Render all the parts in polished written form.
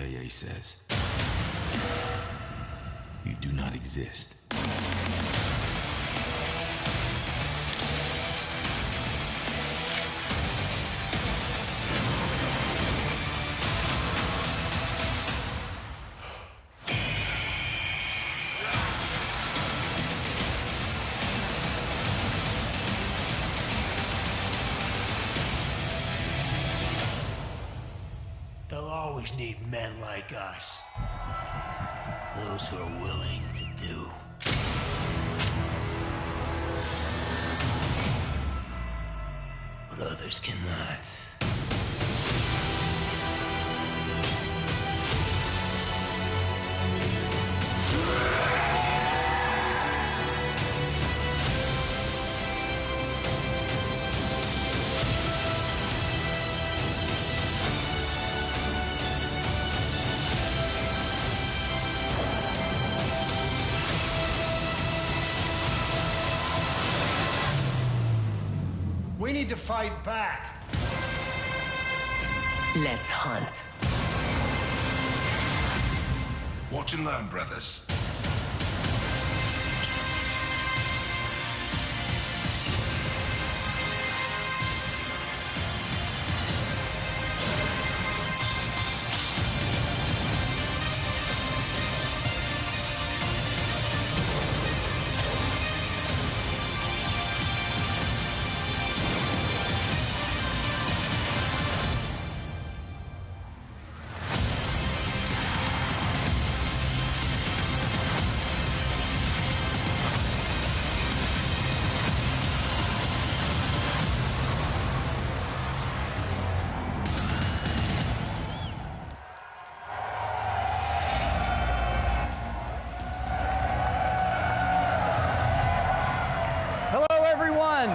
CIA says. You do not exist. They'll always need men like us. Those who are willing to do. But others cannot. We need to fight back. Let's hunt. Watch and learn, brothers.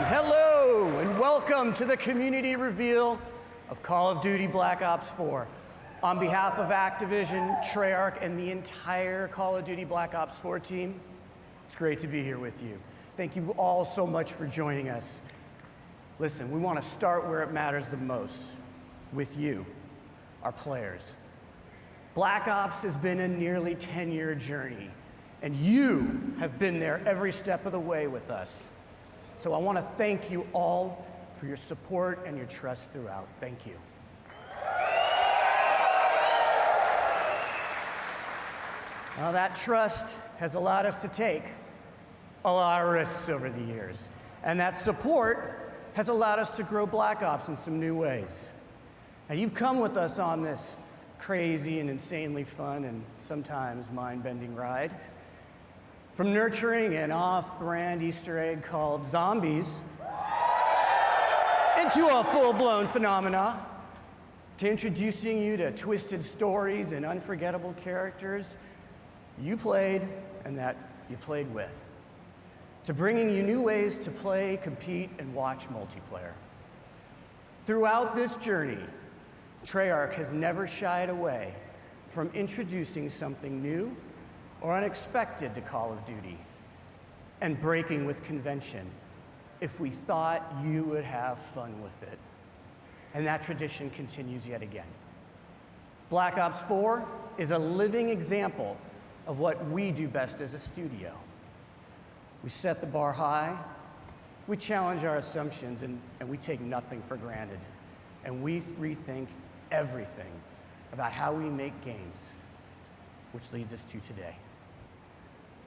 Hello, and welcome to the community reveal of Call of Duty Black Ops 4. On behalf of Activision, Treyarch, and the entire Call of Duty Black Ops 4 team, it's great to be here with you. Thank you all so much for joining us. Listen, we want to start where it matters the most, with you, our players. Black Ops has been a nearly 10-year journey, and you have been there every step of the way with us. So I want to thank you all for your support and your trust throughout. Thank you. Now that trust has allowed us to take a lot of risks over the years, and that support has allowed us to grow Black Ops in some new ways. And you've come with us on this crazy and insanely fun and sometimes mind-bending ride. From nurturing an off-brand Easter egg called zombies into a full-blown phenomena, to introducing you to twisted stories and unforgettable characters you played and that you played with, to bringing you new ways to play, compete, and watch multiplayer. Throughout this journey, Treyarch has never shied away from introducing something new or unexpected to Call of Duty, and breaking with convention if we thought you would have fun with it. And that tradition continues yet again. Black Ops 4 is a living example of what we do best as a studio. We set the bar high, we challenge our assumptions, and we take nothing for granted. And we rethink everything about how we make games, which leads us to today.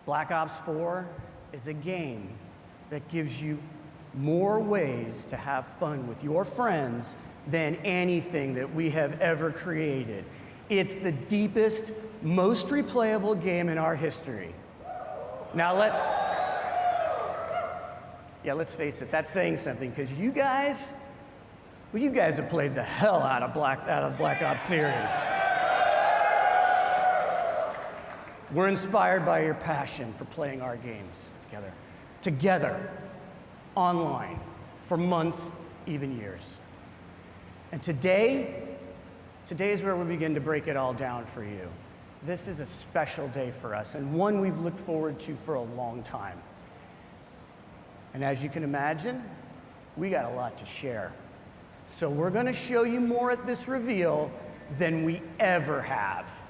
Black Ops 4 is a game that gives you more ways to have fun with your friends than anything that we have ever created. It's the deepest, most replayable game in our history. Now let's face it, that's saying something, because you guys have played the hell out of the Black Ops series. We're inspired by your passion for playing our games together, online, for months, even years. And today is where we begin to break it all down for you. This is a special day for us, and one we've looked forward to for a long time. And as you can imagine, we got a lot to share. So we're gonna show you more at this reveal than we ever have.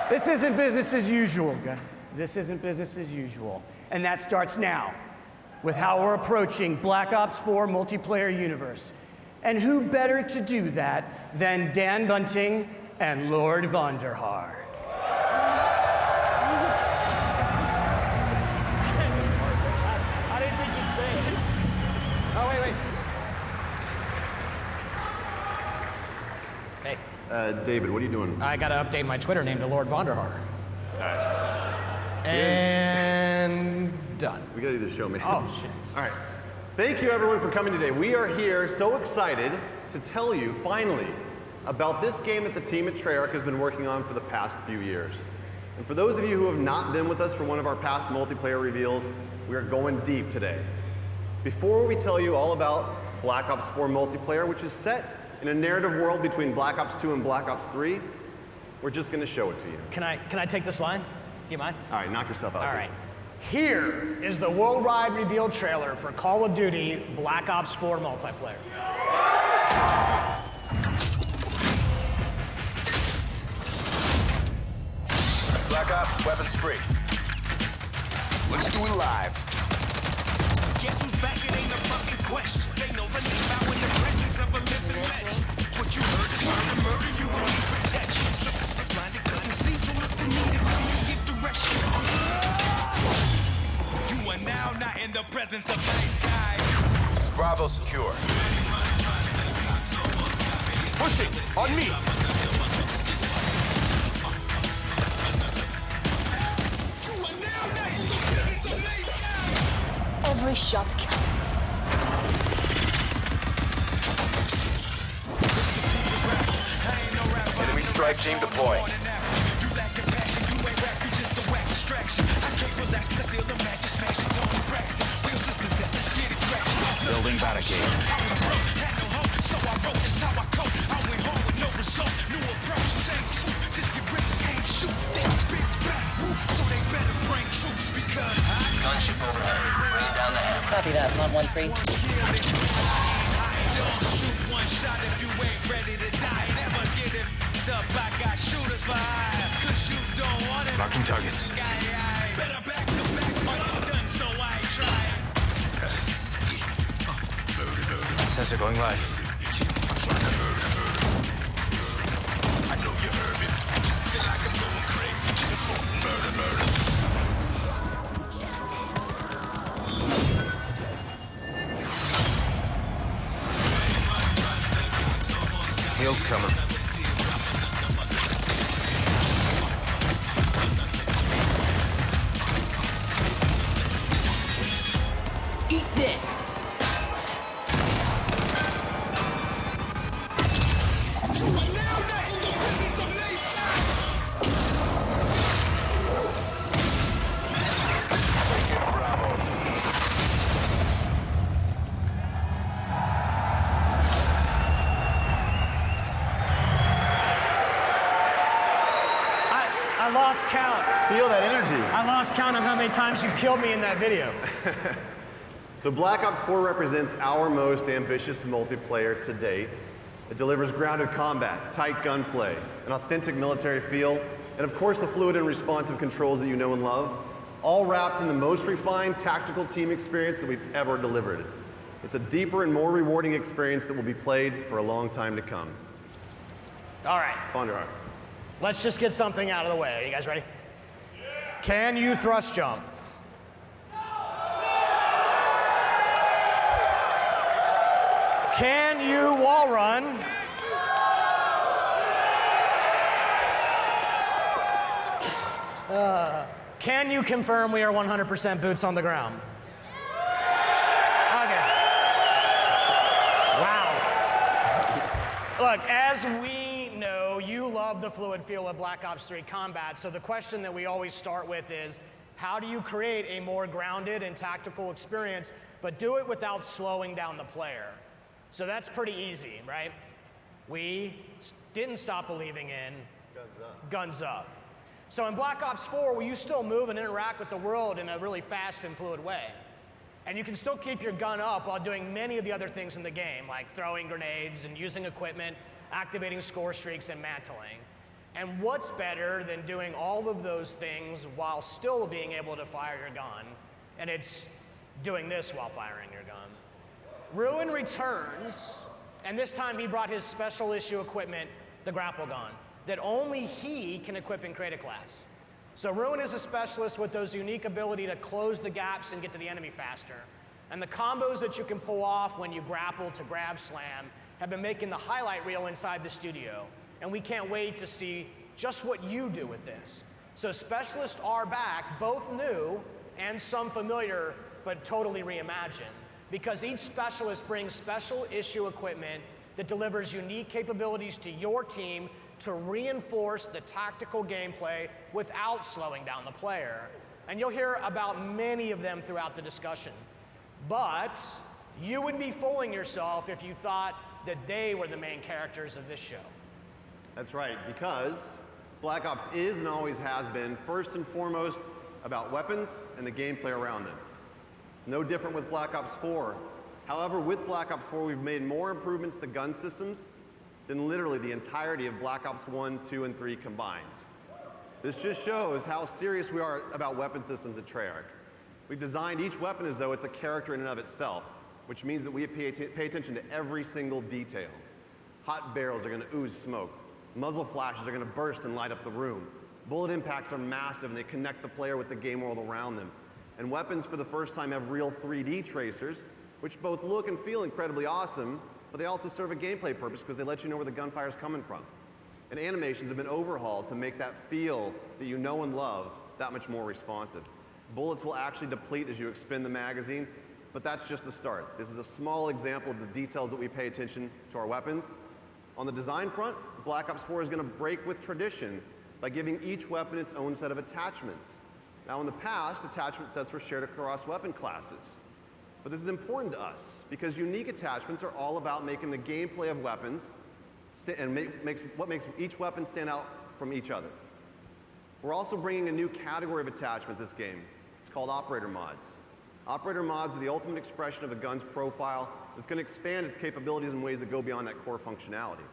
This isn't business as usual, guys. This isn't business as usual. And that starts now with how we're approaching Black Ops 4 multiplayer universe. And who better to do that than Dan Bunting and Lord Vonderhaar. I didn't think you'd say it. Oh, wait. Hey, David, what are you doing? I gotta update my Twitter name to Lord Vonderhaar. And done. We gotta do the show, man. Oh, shit. All right. Thank you, everyone, for coming today. We are here so excited to tell you, finally, about this game that the team at Treyarch has been working on for the past few years. And for those of you who have not been with us for one of our past multiplayer reveals, we are going deep today. Before we tell you all about Black Ops 4 multiplayer, which is set in a narrative world between Black Ops 2 and Black Ops 3, we're just gonna show it to you. Can I take this line? Do you mind? All right, knock yourself out. All right. Here is the worldwide reveal trailer for Call of Duty Black Ops 4 multiplayer. Black Ops, weapons free. Let's do it live. Guess who's back? It ain't a fucking question. They know the name out in the presence of a living legend. What you heard is trying to murder you and need protection. So blinded couldn't see, so if you need it, you give direction. You are now not in the presence of nice guys. Bravo secure. Pushing, on me. You are now not in the presence of nice guys. Every shot counts. Enemy strike team deploying. You lack compassion, you ain't rap, you just a whack distraction. I can't relax, cause I feel the magic smashing, Tony Braxton. Real sisters at the skitty crack. Building barricade. Had no hope, so I wrote this how I cope. I went home with no results, new approach, same truth. Just get ready, aim, shoot. They a big bang, so they better bring troops because Gunship overhead. Bring down the hammer. Copy that, Mod 1-3. shoot one shot if you ain't ready to die. Never get it up, I got shooters for hire. Cause you don't want it. Marking targets. Better back to back, but I'm done, so I ain't trying. Sensor going live. I know you heard me. Feel like I'm going crazy. It's murder. Heels coming. Eat this! I lost count. Feel that energy. I lost count of how many times you killed me in that video. So Black Ops 4 represents our most ambitious multiplayer to date. It delivers grounded combat, tight gunplay, an authentic military feel, and of course the fluid and responsive controls that you know and love, all wrapped in the most refined tactical team experience that we've ever delivered. It's a deeper and more rewarding experience that will be played for a long time to come. All right, Vonderhaar. let's just get something out of the way. Are you guys ready? Can you thrust jump? Can you wall run? Can you confirm we are 100% boots on the ground? Okay. Wow. Look, as we know, you love the fluid feel of Black Ops 3 combat, so the question that we always start with is, how do you create a more grounded and tactical experience, but do it without slowing down the player? So that's pretty easy, right? We didn't stop believing in Guns Up. So in Black Ops 4, will you still move and interact with the world in a really fast and fluid way? And you can still keep your gun up while doing many of the other things in the game, like throwing grenades and using equipment, activating score streaks, and mantling. And what's better than doing all of those things while still being able to fire your gun? And it's doing this while firing your gun. Ruin returns, and this time he brought his special issue equipment, the grapple gun, that only he can equip in Create a Class. So Ruin is a specialist with those unique ability to close the gaps and get to the enemy faster. And the combos that you can pull off when you grapple to grab slam have been making the highlight reel inside the studio. And we can't wait to see just what you do with this. So specialists are back, both new and some familiar, but totally reimagined. Because each specialist brings special issue equipment that delivers unique capabilities to your team to reinforce the tactical gameplay without slowing down the player. And you'll hear about many of them throughout the discussion. But you would be fooling yourself if you thought that they were the main characters of this show. That's right, because Black Ops is and always has been first and foremost about weapons and the gameplay around them. It's no different with Black Ops 4. However, with Black Ops 4, we've made more improvements to gun systems than literally the entirety of Black Ops 1, 2, and 3 combined. This just shows how serious we are about weapon systems at Treyarch. We've designed each weapon as though it's a character in and of itself, which means that we pay attention to every single detail. Hot barrels are going to ooze smoke. Muzzle flashes are going to burst and light up the room. Bullet impacts are massive and they connect the player with the game world around them. And weapons for the first time have real 3D tracers, which both look and feel incredibly awesome, but they also serve a gameplay purpose because they let you know where the gunfire is coming from. And animations have been overhauled to make that feel that you know and love that much more responsive. Bullets will actually deplete as you expend the magazine, but that's just the start. This is a small example of the details that we pay attention to our weapons. On the design front, Black Ops 4 is going to break with tradition by giving each weapon its own set of attachments. Now in the past, attachment sets were shared across weapon classes. But this is important to us because unique attachments are all about making the gameplay of weapons and what makes each weapon stand out from each other. We're also bringing a new category of attachment this game. It's called operator mods. Operator mods are the ultimate expression of a gun's profile. It's going to expand its capabilities in ways that go beyond that core functionality.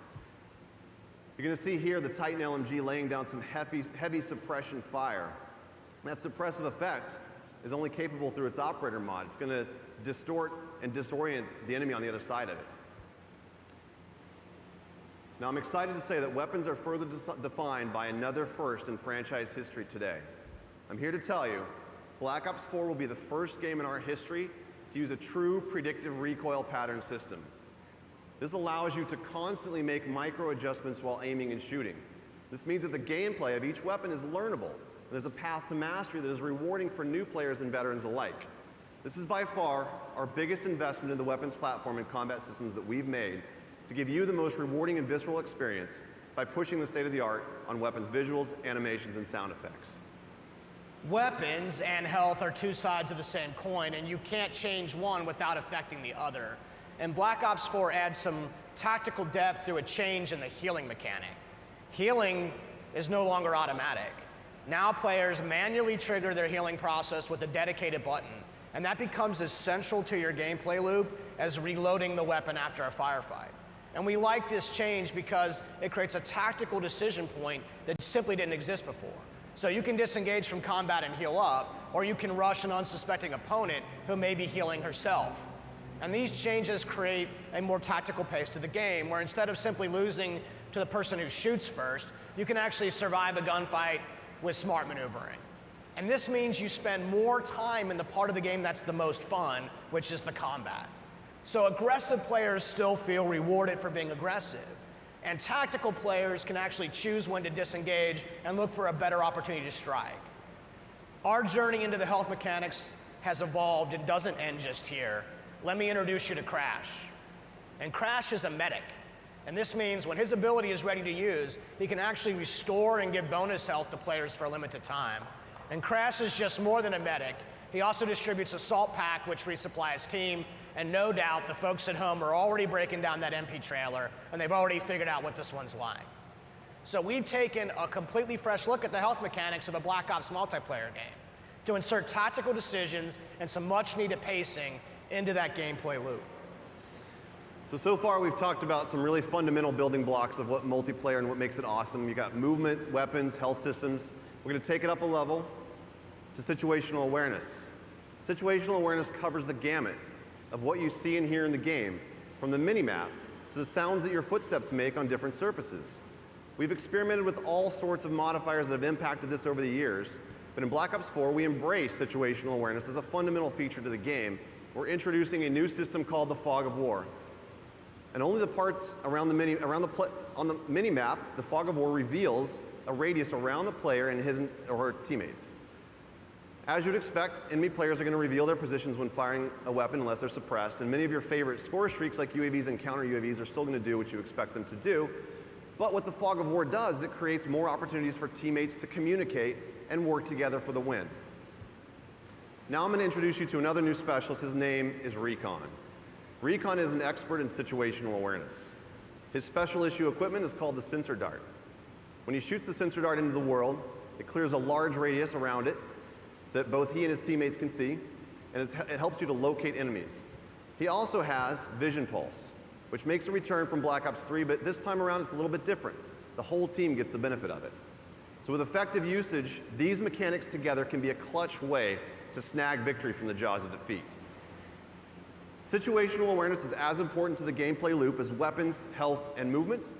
You're going to see here the Titan LMG laying down some heavy suppression fire. That suppressive effect is only capable through its operator mod. It's going to distort and disorient the enemy on the other side of it. Now I'm excited to say that weapons are further defined by another first in franchise history today. I'm here to tell you, Black Ops 4 will be the first game in our history to use a true predictive recoil pattern system. This allows you to constantly make micro adjustments while aiming and shooting. This means that the gameplay of each weapon is learnable. There's a path to mastery that is rewarding for new players and veterans alike. This is by far our biggest investment in the weapons platform and combat systems that we've made to give you the most rewarding and visceral experience by pushing the state of the art on weapons visuals, animations, and sound effects. Weapons and health are two sides of the same coin, and you can't change one without affecting the other. And Black Ops 4 adds some tactical depth through a change in the healing mechanic. Healing is no longer automatic. Now players manually trigger their healing process with a dedicated button, and that becomes as central to your gameplay loop as reloading the weapon after a firefight. And we like this change because it creates a tactical decision point that simply didn't exist before. So you can disengage from combat and heal up, or you can rush an unsuspecting opponent who may be healing herself. And these changes create a more tactical pace to the game, where instead of simply losing to the person who shoots first, you can actually survive a gunfight with smart maneuvering. And this means you spend more time in the part of the game that's the most fun, which is the combat. So aggressive players still feel rewarded for being aggressive, and tactical players can actually choose when to disengage and look for a better opportunity to strike. Our journey into the health mechanics has evolved and doesn't end just here. Let me introduce you to Crash. And Crash is a medic. And this means when his ability is ready to use, he can actually restore and give bonus health to players for a limited time. And Crash is just more than a medic. He also distributes a salt pack, which resupplies his team. And no doubt the folks at home are already breaking down that MP trailer, and they've already figured out what this one's like. So we've taken a completely fresh look at the health mechanics of a Black Ops multiplayer game. to insert tactical decisions and some much needed pacing into that gameplay loop. So far we've talked about some really fundamental building blocks of what multiplayer and what makes it awesome. You got movement, weapons, health systems. We're going to take it up a level to situational awareness. Situational awareness covers the gamut of what you see and hear in the game, from the mini-map to the sounds that your footsteps make on different surfaces. We've experimented with all sorts of modifiers that have impacted this over the years, but in Black Ops 4 we embrace situational awareness as a fundamental feature to the game. We're introducing a new system called the Fog of War. And only the parts around on the mini-map, the Fog of War reveals a radius around the player and his or her teammates. As you'd expect, enemy players are going to reveal their positions when firing a weapon unless they're suppressed, and many of your favorite score streaks like UAVs and counter UAVs are still going to do what you expect them to do. But what the Fog of War does is it creates more opportunities for teammates to communicate and work together for the win. Now I'm going to introduce you to another new specialist. His name is Recon. Recon is an expert in situational awareness. His special issue equipment is called the Sensor Dart. When he shoots the Sensor Dart into the world, it clears a large radius around it that both he and his teammates can see, and it helps you to locate enemies. He also has Vision Pulse, which makes a return from Black Ops 3, but this time around it's a little bit different. The whole team gets the benefit of it. So with effective usage, these mechanics together can be a clutch way to snag victory from the jaws of defeat. Situational awareness is as important to the gameplay loop as weapons, health, and movement.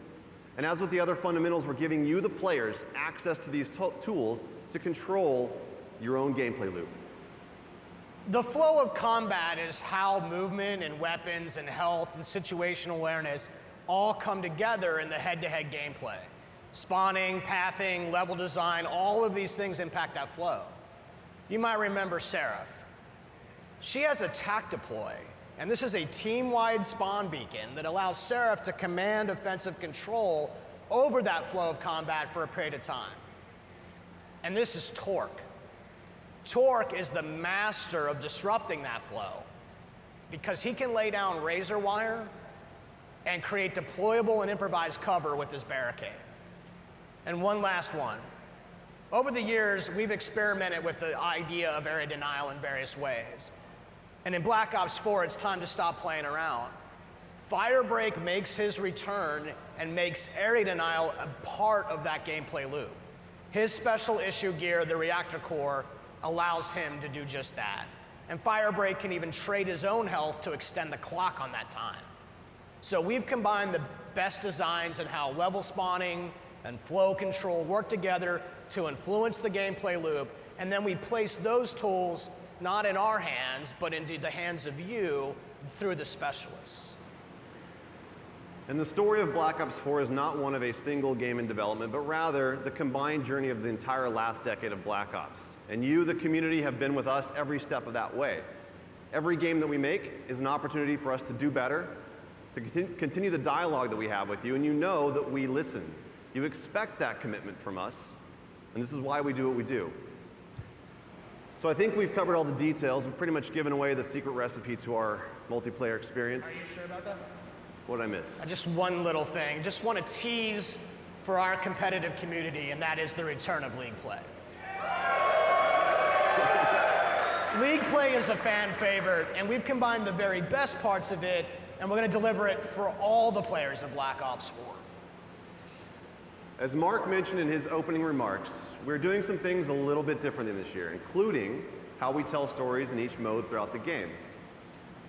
And as with the other fundamentals, we're giving you, the players, access to these tools to control your own gameplay loop. The flow of combat is how movement and weapons and health and situational awareness all come together in the head-to-head gameplay. Spawning, pathing, level design, all of these things impact that flow. You might remember Seraph. She has a TAC deploy, and this is a team-wide spawn beacon that allows Seraph to command offensive control over that flow of combat for a period of time. And this is Torque. Torque is the master of disrupting that flow because he can lay down razor wire and create deployable and improvised cover with his barricade. And one last one. Over the years, we've experimented with the idea of area denial in various ways. And in Black Ops 4, it's time to stop playing around. Firebreak makes his return and makes area denial a part of that gameplay loop. His special issue gear, the reactor core, allows him to do just that. And Firebreak can even trade his own health to extend the clock on that time. So we've combined the best designs in how level spawning and flow control work together to influence the gameplay loop, and then we place those tools not in our hands, but into the hands of you through the specialists. And the story of Black Ops 4 is not one of a single game in development, but rather the combined journey of the entire last decade of Black Ops. And you, the community, have been with us every step of that way. Every game that we make is an opportunity for us to do better, to continue the dialogue that we have with you, and you know that we listen. You expect that commitment from us, and this is why we do what we do. So I think we've covered all the details. We've pretty much given away the secret recipe to our multiplayer experience. Are you sure about that? What did I miss? Just one little thing. Just want to tease for our competitive community, and that is the return of League Play. League Play is a fan favorite, and we've combined the very best parts of it, and we're going to deliver it for all the players of Black Ops 4. As Mark mentioned in his opening remarks, we're doing some things a little bit different than this year, including how we tell stories in each mode throughout the game.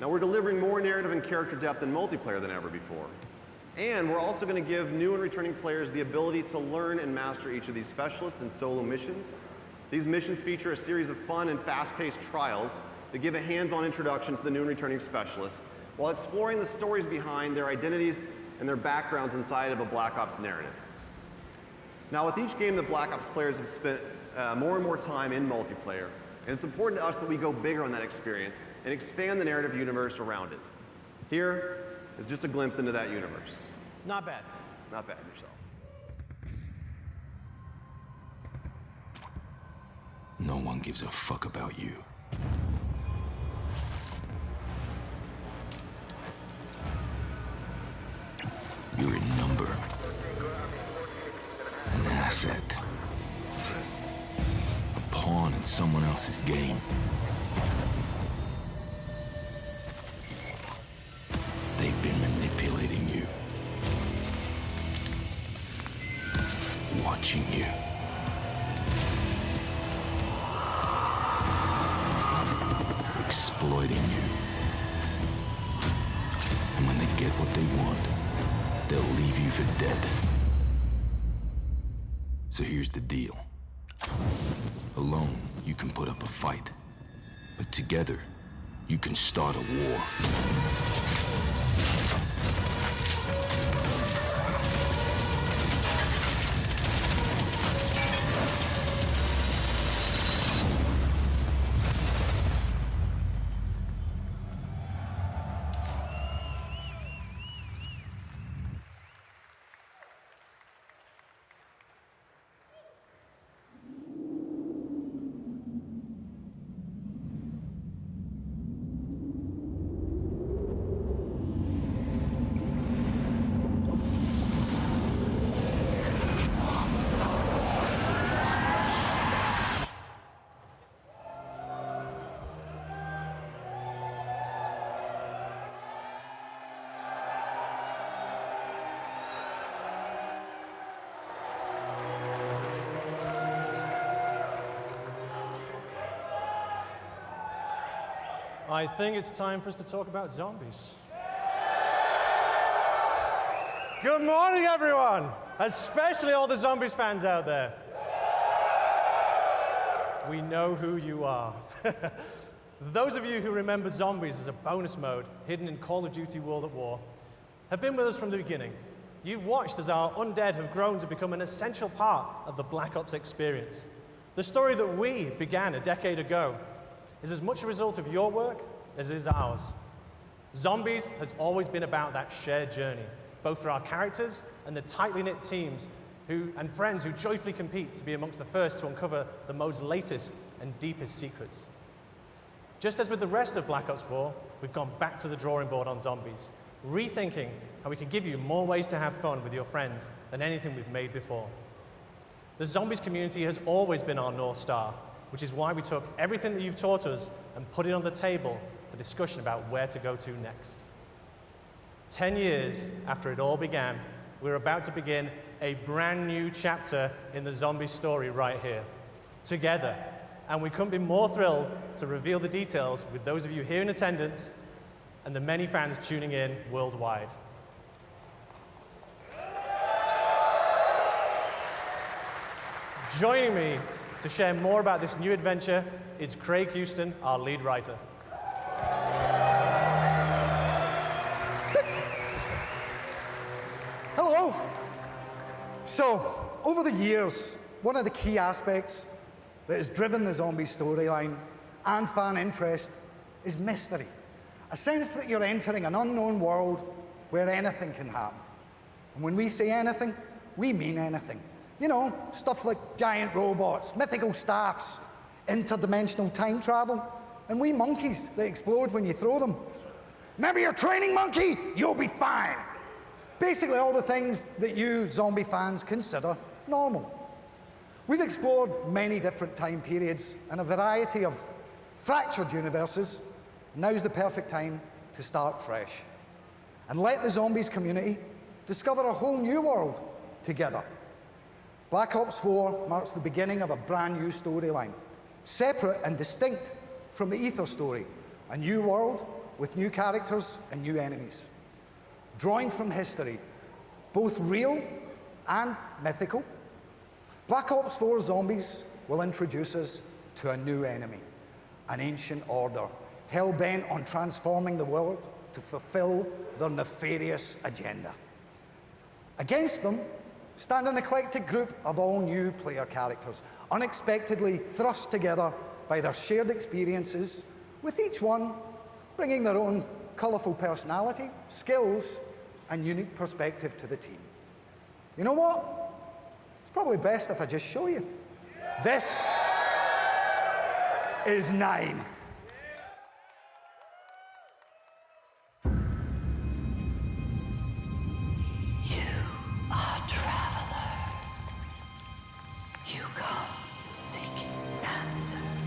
Now, we're delivering more narrative and character depth in multiplayer than ever before. And we're also going to give new and returning players the ability to learn and master each of these specialists in solo missions. These missions feature a series of fun and fast-paced trials that give a hands-on introduction to the new and returning specialists, while exploring the stories behind their identities and their backgrounds inside of a Black Ops narrative. Now, with each game, the Black Ops players have spent more and more time in multiplayer, and it's important to us that we go bigger on that experience and expand the narrative universe around it. Here is just a glimpse into that universe. Not bad. Not bad yourself. No one gives a fuck about you. You're a number. An asset. A pawn in It's someone else's game. They've been manipulating you. Watching you. Exploiting you. And when they get what they want, they'll leave you for dead. So here's the deal. Alone, you can put up a fight. But together, you can start a war. I think it's time for us to talk about zombies. Good morning, everyone, especially all the Zombies fans out there. We know who you are. Those of you who remember zombies as a bonus mode hidden in Call of Duty World at War have been with us from the beginning. You've watched as our undead have grown to become an essential part of the Black Ops experience. The story that we began a decade ago is as much a result of your work as it is ours. Zombies has always been about that shared journey, both for our characters and the tightly knit teams and friends who joyfully compete to be amongst the first to uncover the mode's latest and deepest secrets. Just as with the rest of Black Ops 4, we've gone back to the drawing board on zombies, rethinking how we can give you more ways to have fun with your friends than anything we've made before. The zombies community has always been our North Star, which is why we took everything that you've taught us and put it on the table for discussion about where to go to next. 10 years after it all began, we're about to begin a brand new chapter in the zombie story right here, together. And we couldn't be more thrilled to reveal the details with those of you here in attendance and the many fans tuning in worldwide. Joining me to share more about this new adventure is Craig Houston, our lead writer. Hello. So, over the years, one of the key aspects that has driven the zombie storyline and fan interest is mystery. A sense that you're entering an unknown world where anything can happen. And when we say anything, we mean anything. You know, stuff like giant robots, mythical staffs, interdimensional time travel, and wee monkeys that explode when you throw them. Remember your training monkey? You'll be fine. Basically all the things that you zombie fans consider normal. We've explored many different time periods and a variety of fractured universes. Now's the perfect time to start fresh and let the zombies community discover a whole new world together. Black Ops 4 marks the beginning of a brand new storyline, separate and distinct from the Ether story, a new world with new characters and new enemies. Drawing from history, both real and mythical, Black Ops 4 Zombies will introduce us to a new enemy, an ancient order, hell-bent on transforming the world to fulfill their nefarious agenda. Against them stand an eclectic group of all new player characters, unexpectedly thrust together by their shared experiences, with each one bringing their own colourful personality, skills, and unique perspective to the team. You know what? It's probably best if I just show you. This is 9. You come seeking answers.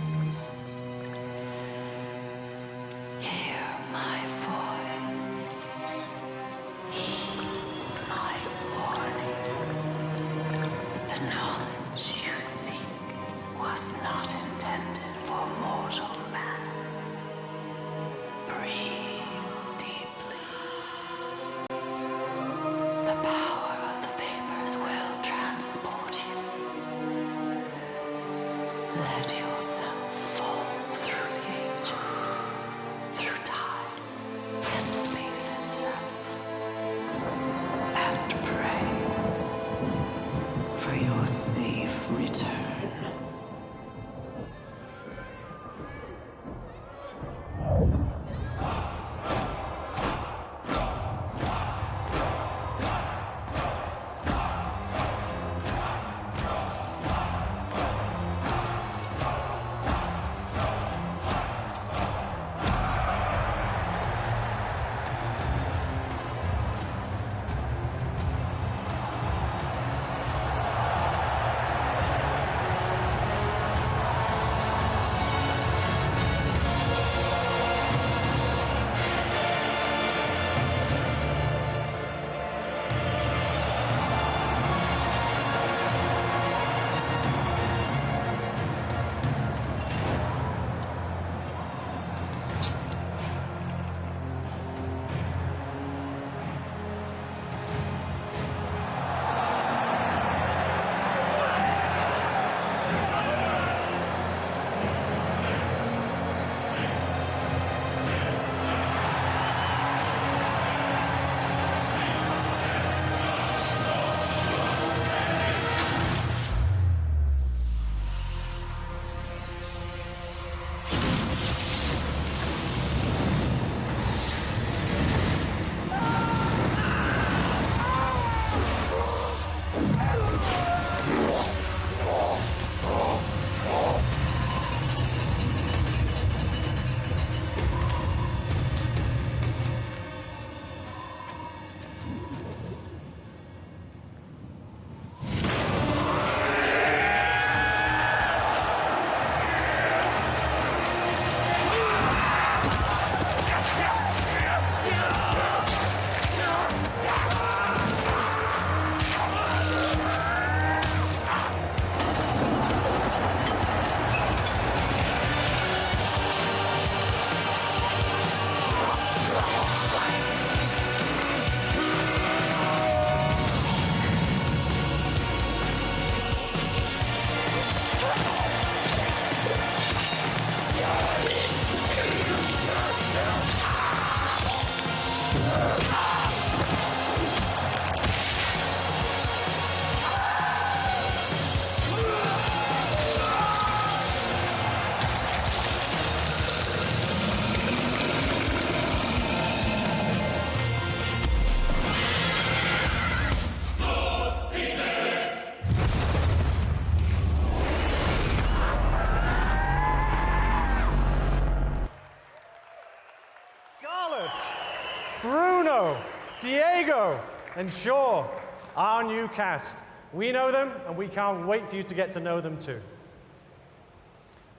Bruno, Diego, and Shaw, our new cast. We know them, and we can't wait for you to get to know them too.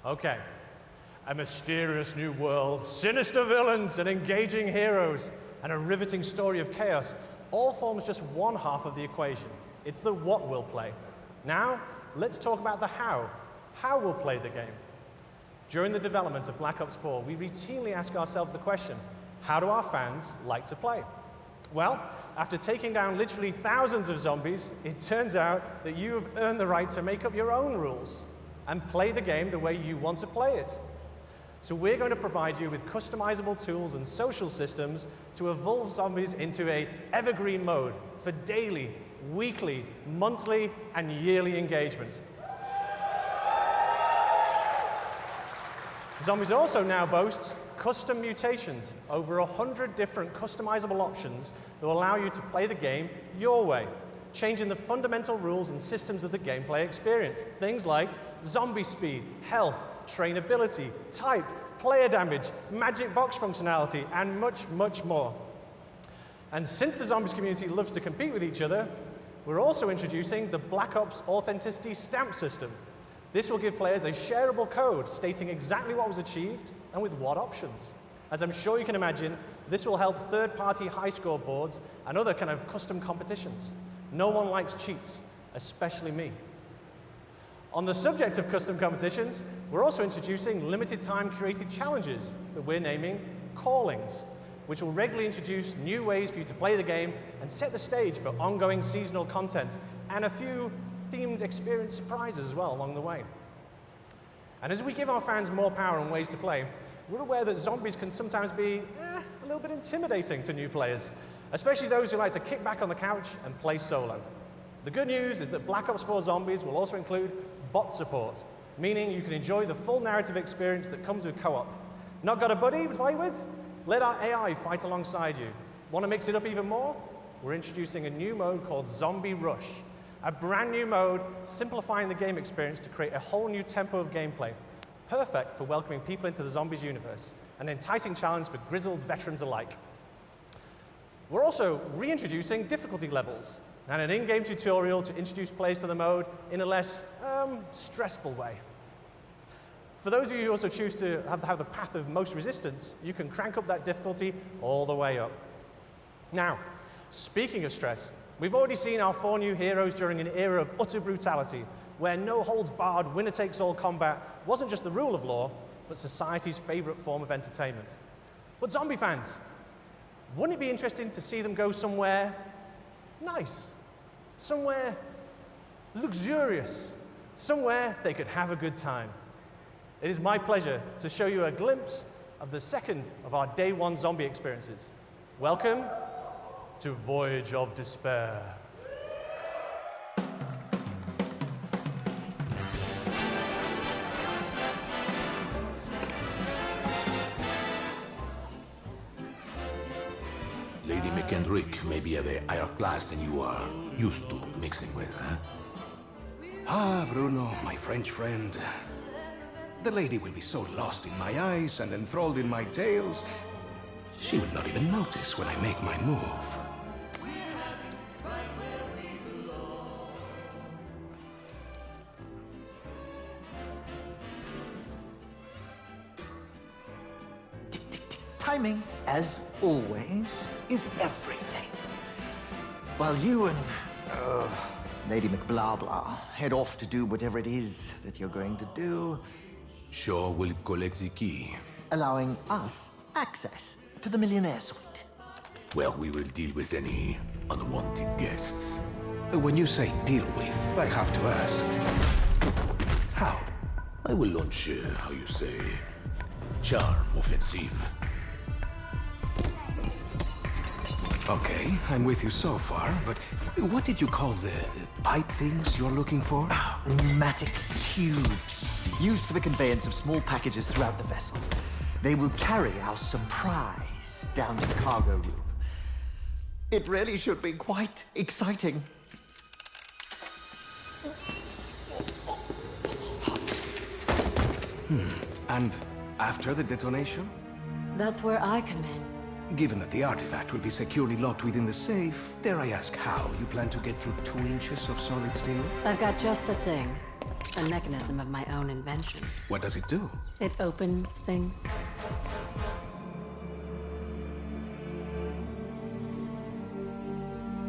Okay. A mysterious new world, sinister villains, and engaging heroes, and a riveting story of chaos all forms just one half of the equation. It's the what we'll play. Now, let's talk about the how. How we'll play the game. During the development of Black Ops 4, we routinely ask ourselves the question, how do our fans like to play? Well, after taking down literally thousands of zombies, it turns out that you have earned the right to make up your own rules and play the game the way you want to play it. So we're going to provide you with customizable tools and social systems to evolve zombies into an evergreen mode for daily, weekly, monthly, and yearly engagement. Zombies also now boasts custom mutations, over 100 different customizable options that will allow you to play the game your way, changing the fundamental rules and systems of the gameplay experience. Things like zombie speed, health, trainability, type, player damage, magic box functionality, and much, much more. And since the zombies community loves to compete with each other, we're also introducing the Black Ops Authenticity Stamp System. This will give players a shareable code stating exactly what was achieved and with what options. As I'm sure you can imagine, this will help third-party high score boards and other kind of custom competitions. No one likes cheats, especially me. On the subject of custom competitions, we're also introducing limited-time created challenges that we're naming Callings, which will regularly introduce new ways for you to play the game and set the stage for ongoing seasonal content and a few themed experience surprises as well along the way. And as we give our fans more power and ways to play, we're aware that zombies can sometimes be a little bit intimidating to new players, especially those who like to kick back on the couch and play solo. The good news is that Black Ops 4 Zombies will also include bot support, meaning you can enjoy the full narrative experience that comes with co-op. Not got a buddy to play with? Let our AI fight alongside you. Want to mix it up even more? We're introducing a new mode called Zombie Rush, a brand new mode simplifying the game experience to create a whole new tempo of gameplay, perfect for welcoming people into the Zombies universe, an enticing challenge for grizzled veterans alike. We're also reintroducing difficulty levels and an in-game tutorial to introduce players to the mode in a less stressful way. For those of you who also choose to have the path of most resistance, you can crank up that difficulty all the way up. Now, speaking of stress, we've already seen our 4 new heroes during an era of utter brutality, where no-holds-barred, winner-takes-all combat wasn't just the rule of law, but society's favorite form of entertainment. But zombie fans, wouldn't it be interesting to see them go somewhere nice, somewhere luxurious, somewhere they could have a good time? It is my pleasure to show you a glimpse of the second of our Day 1 zombie experiences. Welcome to Voyage of Despair. Lady McKendrick may be of a higher class than you are used to mixing with, huh? Ah, Bruno, my French friend. The lady will be so lost in my eyes and enthralled in my tales, she will not even notice when I make my move. Timing, as always, is everything. While you and Lady McBlahblah head off to do whatever it is that you're going to do, Shaw will collect the key. allowing us access to the Millionaire Suite. Well, we will deal with any unwanted guests. When you say deal with, I have to ask, how? I will launch, how you say, charm offensive. Okay, I'm with you so far, but what did you call the pipe things you're looking for? Pneumatic tubes, used for the conveyance of small packages throughout the vessel. They will carry our surprise down to the cargo room. It really should be quite exciting. And after the detonation? That's where I come in. Given that the artifact will be securely locked within the safe, dare I ask how you plan to get through 2 inches of solid steel? I've got just the thing. A mechanism of my own invention. What does it do? It opens things.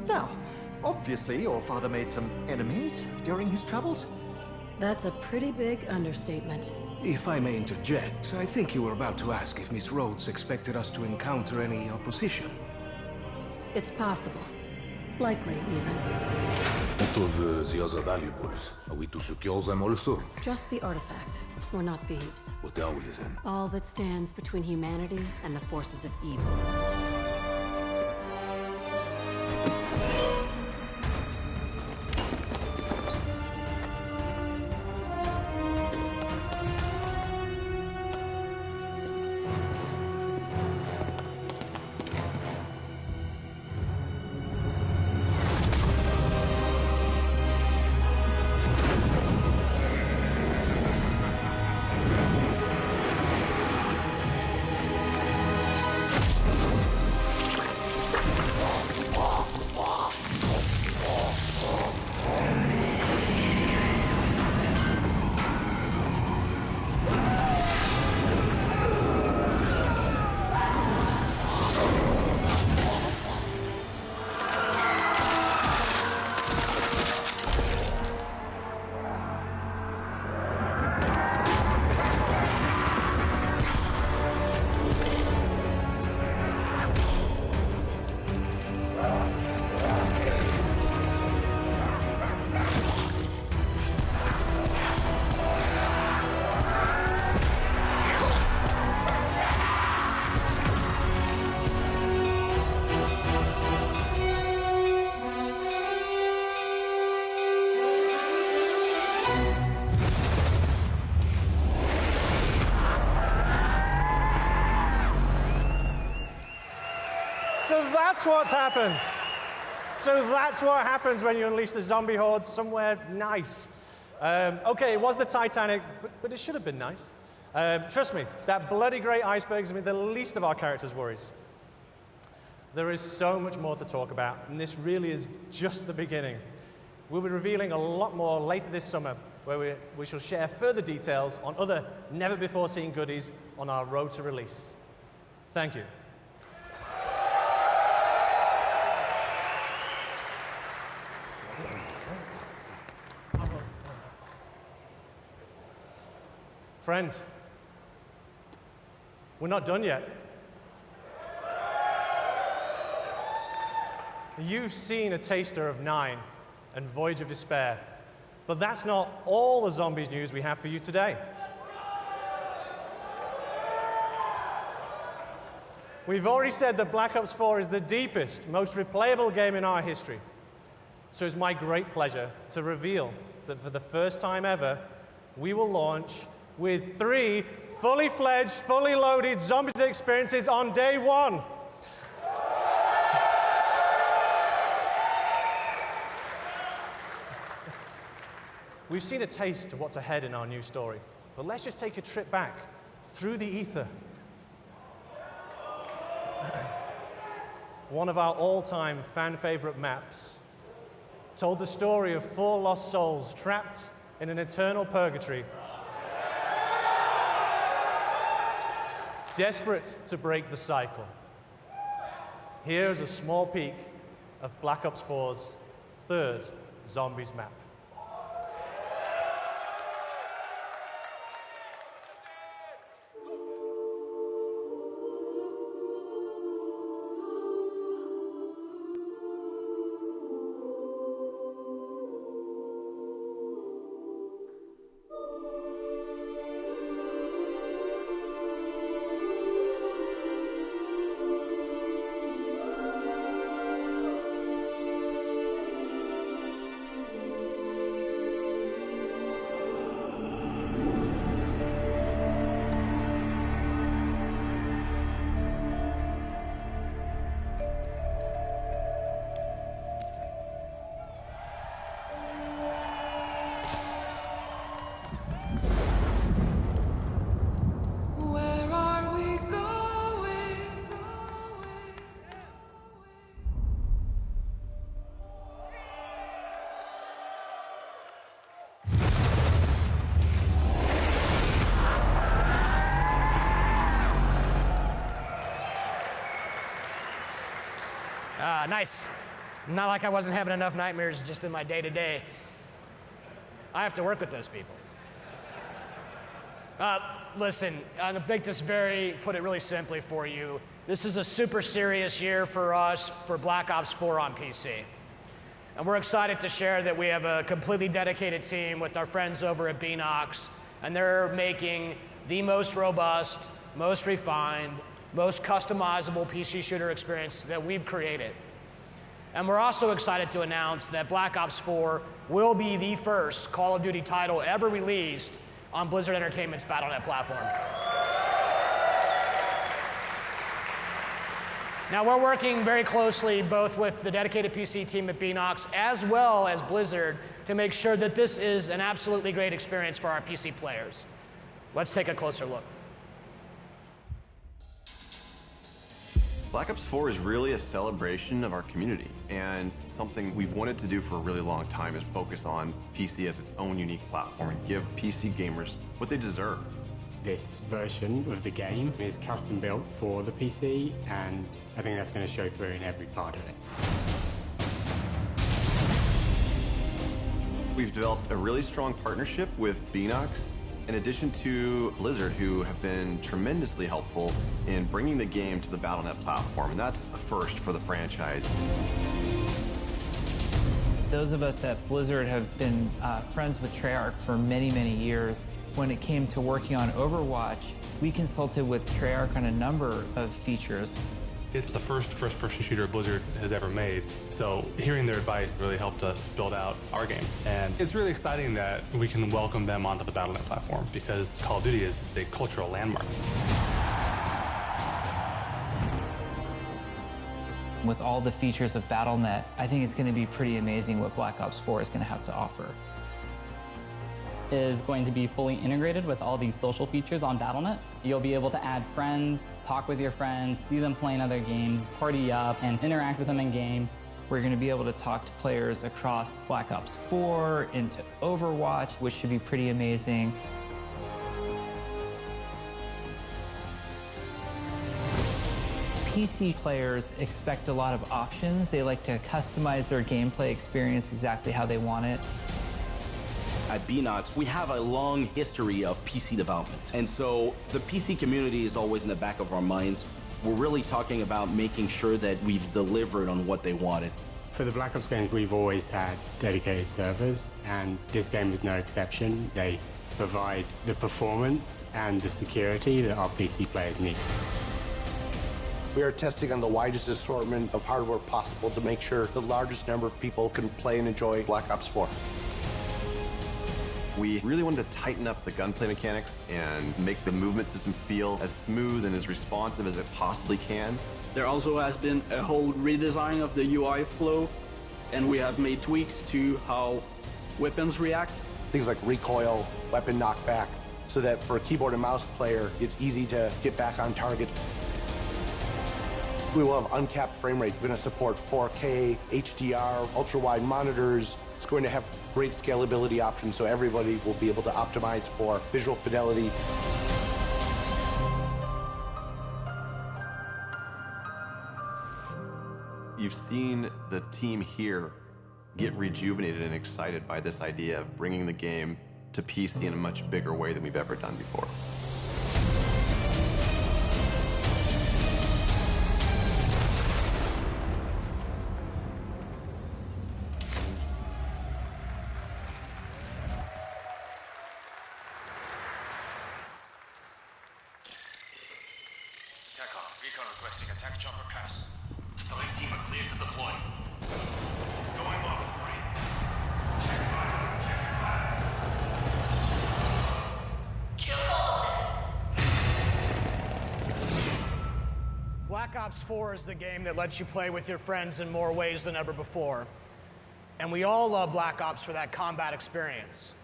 Now, obviously your father made some enemies during his travels. That's a pretty big understatement. If I may interject, I think you were about to ask if Miss Rhodes expected us to encounter any opposition. It's possible. Likely, even. What of the other valuables? Are we to secure them also? Just the artifact. We're not thieves. What are we then? All that stands between humanity and the forces of evil. So that's what's happened. So that's what happens when you unleash the zombie horde somewhere nice. Okay, it was the Titanic, but it should have been nice. Trust me, that bloody great iceberg is the least of our characters' worries. There is so much more to talk about, and this really is just the beginning. We'll be revealing a lot more later this summer, where we shall share further details on other never-before-seen goodies on our road to release. Thank you. Friends, we're not done yet. You've seen a taster of 9 and Voyage of Despair, but that's not all the zombies news we have for you today. We've already said that Black Ops 4 is the deepest, most replayable game in our history. So it's my great pleasure to reveal that for the first time ever, we will launch with 3 fully fledged, fully loaded Zombies experiences on day 1. We've seen a taste of what's ahead in our new story, but let's just take a trip back through the ether. One of our all-time fan-favorite maps told the story of 4 lost souls trapped in an eternal purgatory, desperate to break the cycle. Here's a small peek of Black Ops 4's 3rd Zombies map. Nice. Not like I wasn't having enough nightmares just in my day-to-day. I have to work with those people. Listen, to make this put it really simply for you, this is a super serious year for us for Black Ops 4 on PC. And we're excited to share that we have a completely dedicated team with our friends over at Beenox, and they're making the most robust, most refined, most customizable PC shooter experience that we've created. And we're also excited to announce that Black Ops 4 will be the first Call of Duty title ever released on Blizzard Entertainment's Battle.net platform. Now, we're working very closely both with the dedicated PC team at Beenox as well as Blizzard to make sure that this is an absolutely great experience for our PC players. Let's take a closer look. Black Ops 4 is really a celebration of our community, and something we've wanted to do for a really long time is focus on PC as its own unique platform and give PC gamers what they deserve. This version of the game is custom built for the PC, and I think that's going to show through in every part of it. We've developed a really strong partnership with Beenox, in addition to Blizzard, who have been tremendously helpful in bringing the game to the Battle.net platform, and that's a first for the franchise. Those of us at Blizzard have been friends with Treyarch for many, many years. When it came to working on Overwatch, we consulted with Treyarch on a number of features. It's the first first-person shooter Blizzard has ever made, so hearing their advice really helped us build out our game. And it's really exciting that we can welcome them onto the Battle.net platform, because Call of Duty is a cultural landmark. With all the features of Battle.net, I think it's going to be pretty amazing what Black Ops 4 is going to have to offer. Is going to be fully integrated with all these social features on Battle.net. You'll be able to add friends, talk with your friends, see them playing other games, party up, and interact with them in-game. We're going to be able to talk to players across Black Ops 4 into Overwatch, which should be pretty amazing. PC players expect a lot of options. They like to customize their gameplay experience exactly how they want it. At Beenox, we have a long history of PC development. And so the PC community is always in the back of our minds. We're really talking about making sure that we've delivered on what they wanted. For the Black Ops games, we've always had dedicated servers, and this game is no exception. They provide the performance and the security that our PC players need. We are testing on the widest assortment of hardware possible to make sure the largest number of people can play and enjoy Black Ops 4. We really wanted to tighten up the gunplay mechanics and make the movement system feel as smooth and as responsive as it possibly can. There also has been a whole redesign of the UI flow, and we have made tweaks to how weapons react. Things like recoil, weapon knockback, so that for a keyboard and mouse player, it's easy to get back on target. We will have uncapped frame rate. We're going to support 4K, HDR, ultra-wide monitors. It's going to have great scalability options, so everybody will be able to optimize for visual fidelity. You've seen the team here get rejuvenated and excited by this idea of bringing the game to PC in a much bigger way than we've ever done before. Recon requesting attack chopper pass. Starting team are cleared to deploy. Going off grid. Check fire. Check fire. Kill all of them. Black Ops 4 is the game that lets you play with your friends in more ways than ever before. And we all love Black Ops for that combat experience.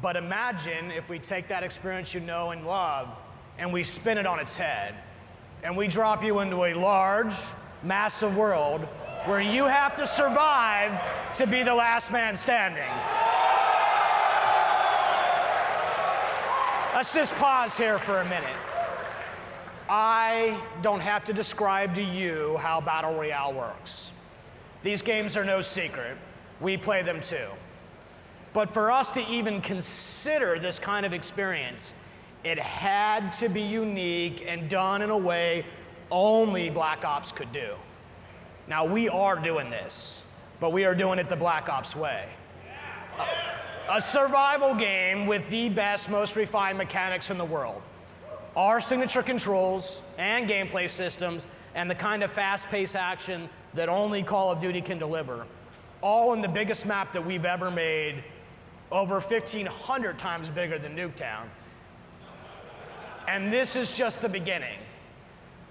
But imagine if we take that experience you know and love and we spin it on its head. And we drop you into a large, massive world where you have to survive to be the last man standing. Let's just pause here for a minute. I don't have to describe to you how Battle Royale works. These games are no secret. We play them too. But for us to even consider this kind of experience, it had to be unique and done in a way only Black Ops could do. Now, we are doing this, but we are doing it the Black Ops way. A survival game with the best, most refined mechanics in the world. Our signature controls and gameplay systems and the kind of fast-paced action that only Call of Duty can deliver, all in the biggest map that we've ever made, over 1,500 times bigger than Nuketown. And this is just the beginning.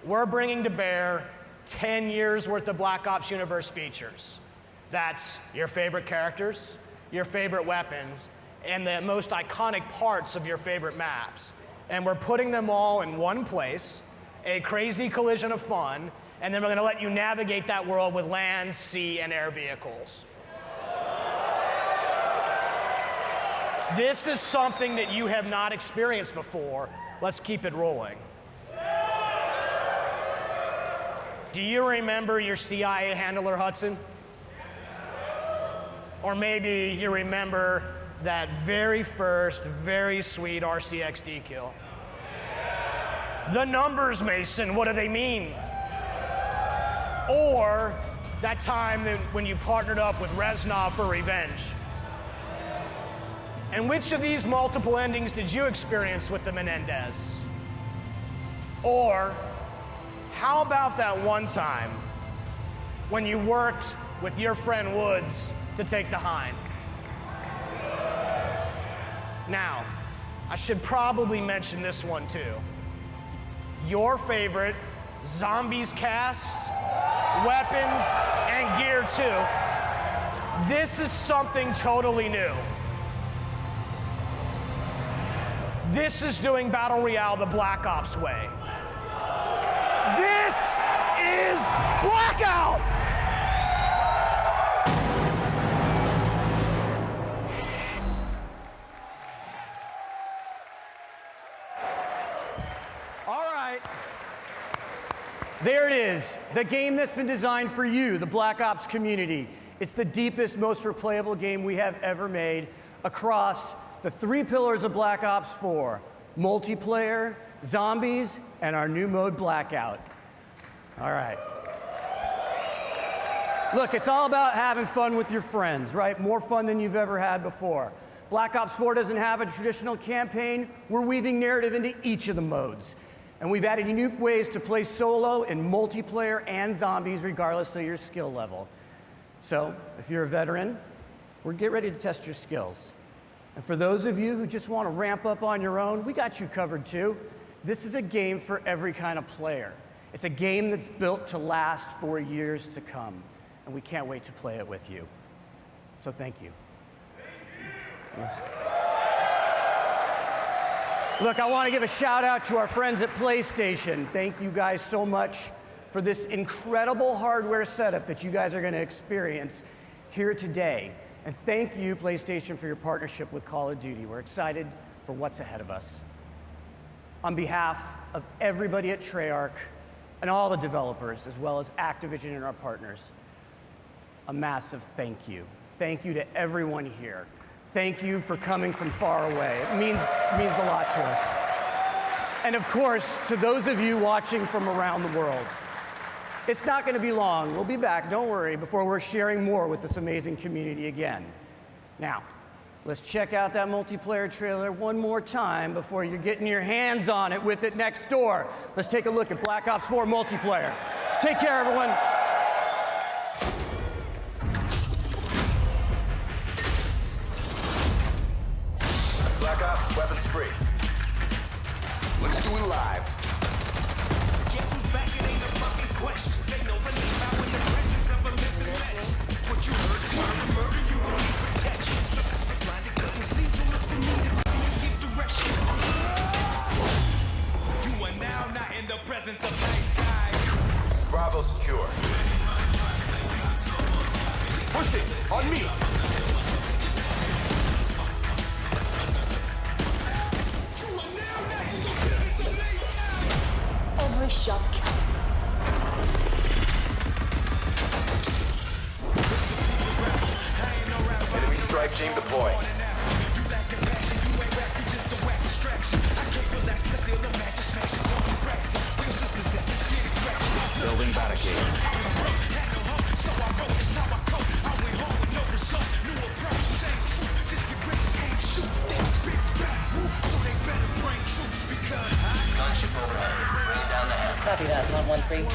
We're bringing to bear 10 years worth of Black Ops Universe features. That's your favorite characters, your favorite weapons, and the most iconic parts of your favorite maps. And we're putting them all in one place, a crazy collision of fun, and then we're gonna let you navigate that world with land, sea, and air vehicles. This is something that you have not experienced before. Let's keep it rolling. Do you remember your CIA handler, Hudson? Or maybe you remember that very first, very sweet RCXD kill. The numbers, Mason, what do they mean? Or that time that when you partnered up with Reznov for revenge. And which of these multiple endings did you experience with the Menendez? Or how about that one time when you worked with your friend Woods to take the Hind? Now, I should probably mention this one too. Your favorite Zombies cast, weapons, and gear too. This is something totally new. This is doing Battle Royale the Black Ops way. This is Blackout! All right. There it is, the game that's been designed for you, the Black Ops community. It's the deepest, most replayable game we have ever made across the three pillars of Black Ops 4, multiplayer, zombies, and our new mode, Blackout. All right. Look, it's all about having fun with your friends, right? More fun than you've ever had before. Black Ops 4 doesn't have a traditional campaign. We're weaving narrative into each of the modes. And we've added unique ways to play solo in multiplayer and zombies, regardless of your skill level. So, if you're a veteran, we're getting ready to test your skills. And for those of you who just want to ramp up on your own, we got you covered too. This is a game for every kind of player. It's a game that's built to last for years to come, and we can't wait to play it with you. So thank you. Look, I want to give a shout out to our friends at PlayStation. Thank you guys so much for this incredible hardware setup that you guys are going to experience here today. And thank you, PlayStation, for your partnership with Call of Duty. We're excited for what's ahead of us. On behalf of everybody at Treyarch and all the developers, as well as Activision and our partners, a massive thank you. Thank you to everyone here. Thank you for coming from far away. It means a lot to us. And of course, to those of you watching from around the world. It's not going to be long. We'll be back, don't worry, before we're sharing more with this amazing community again. Now, let's check out that multiplayer trailer one more time before you're getting your hands on it with it next door. Let's take a look at Black Ops 4 multiplayer. Take care, everyone. Black Ops, weapons free. Let's do it live. Guess who's back? It ain't a fucking question. They know the name out in the presence of a living legend. What you heard is trying to murder you will need protection. Blinded couldn't see, so look the need and give direction. You are now not in the presence of nice guys. Bravo secure. Pushing on me. Every shot counts. Team deploying. Building barricade. Gunship overhead. Bring it down the hatch. Copy that, 113.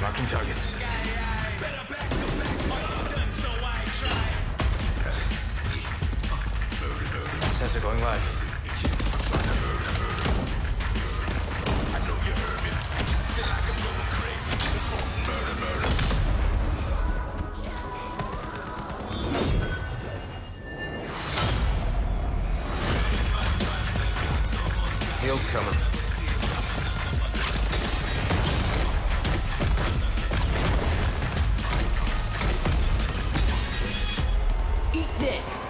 Marking targets. Sensor going live. Heels coming. Eat this.